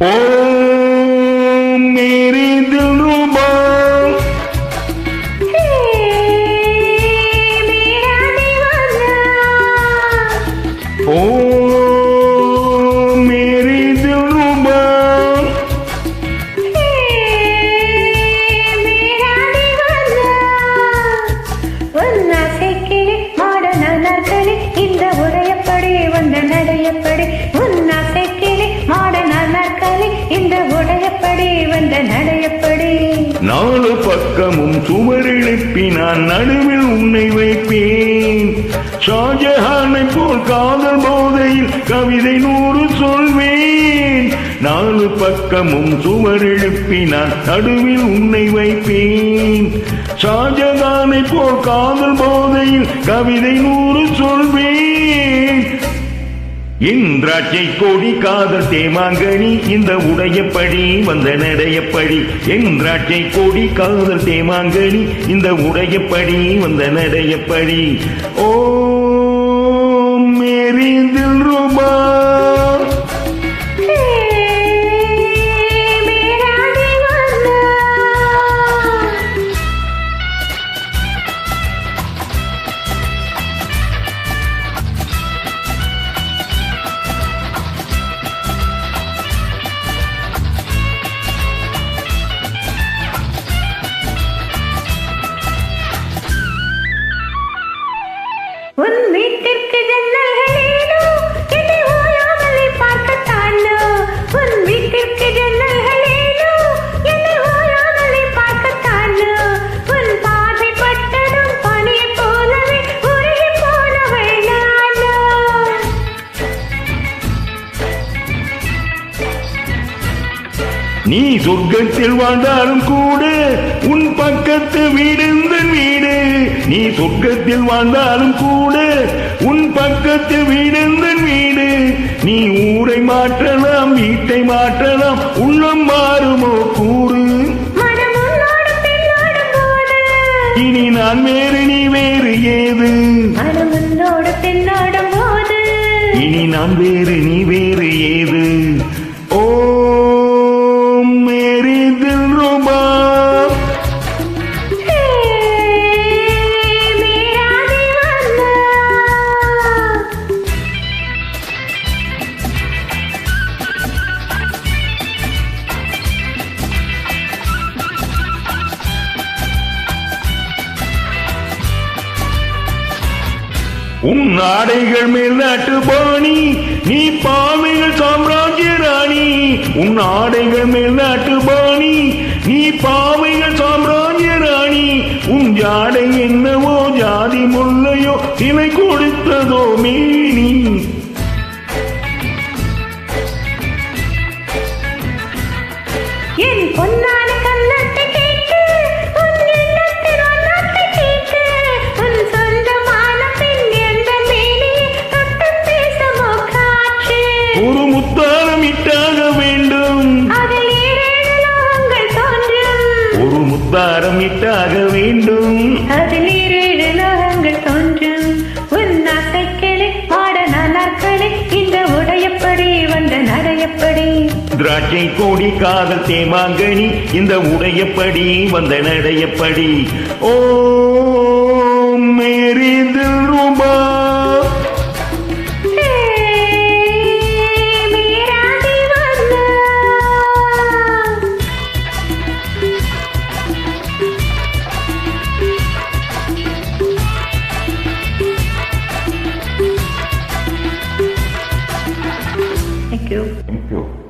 ओ मेरे दिलरुबा मेरा दीवाना ओ मेरे दिलरुबा मेरा दीवाना உன்னாசை கிளி மாடன நற்களி இந்த உடையப்படி வந்த நடையப்படி உன்னாசை கிளி மாடன நற்களி இந்த உடையப்படி வந்த நடையப்படி நாலு பக்கமும் சுவரெழுப்பி நான் நடுவில் உன்னை வைப்பேன் ஷாஜஹானை போல் காதல் போதையில் கவிதை 100 சொல்வேன் நாலு பக்கமும் சுவரெழுப்பி நான் நடுவில் உன்னை வைப்பேன் ஷாஜஹானை போல் காதல் போதையில் கவிதை 100 சொல்வேன் இந்திராட்சை கொடி காதல் தேமாங்கனி இந்த உடையப்படி வந்த நடையப்படி இந்திராட்சை கொடி காதல் தேமாங்கனி இந்த உடையப்படி வந்த நடையப்படி ஓ மேரி தில்ருபா உன் வீட்டிற்கு ஜன்னல்களேனோ என்னை ஓயாமலே பார்க்கத்தானோ உன் வீட்டிற்கு ஜன்னல்களேனோ என்னை ஓயாமலே பார்க்கத்தானோ உன் பாதை பட்டதும் பனியை போலவே உருகி போனவள் நானோ நீ சொர்க்கத்தில் வாழ்ந்தாலும் கூட உன் பக்கத்து வீடு வீடு நீ சொர்க்கத்தில் வாழ்ந்தாலும் கூட உன் பக்கத்து வீடு வீடு நீ ஊரை மாற்றலாம் வீட்டை மாற்றலாம் உள்ளம் மாறுமோ கூறு இனி நான் வேறு நீ வேறு ஏது இனி நான் வேறு நீ வேறு ஏது ஓ மேரி தில்ருபா உன் ஆடைகள் மேல் நாட்டு பாணி நீ பாவைகள் சாம்ராஜ்ய ராணி உன் ஆடைகள் மேல் நாட்டு பாணி நீ பாவைகள் சாம்ராஜ்ய ராணி உன் ஜாடை என்னவோ ஜாதி முல்லையோ இவை கொடுத்ததோ மேனி என் பொன்னான கண்ணத்தை கேட்டு உன் எண்ணத்தின் ஒன்னத்தை கேட்டு உன் சொந்தமான பெண் என்ற மேலே தொட்டு பேசமோ காற்று ஒரு முத்தாரம் இட்டாக வேண்டும் அதில் 7 லோகங்கள் தோன்றும் ஒரு முத்தாரம் இட்டாக வேண்டும் அதில் 7 லோகங்கள் தோன்றும் உன் ஆசைக்கிளி மாடன நாட்களே இந்த உடையப்படி வந்த நடையப்படி திராட்சை கோடி காதல் தேமாங்கனி இந்த உடையப்படி வந்த நடையப்படி ஓ மேரி தில்ருபா मेरा दीवाना Thank you. Thank you.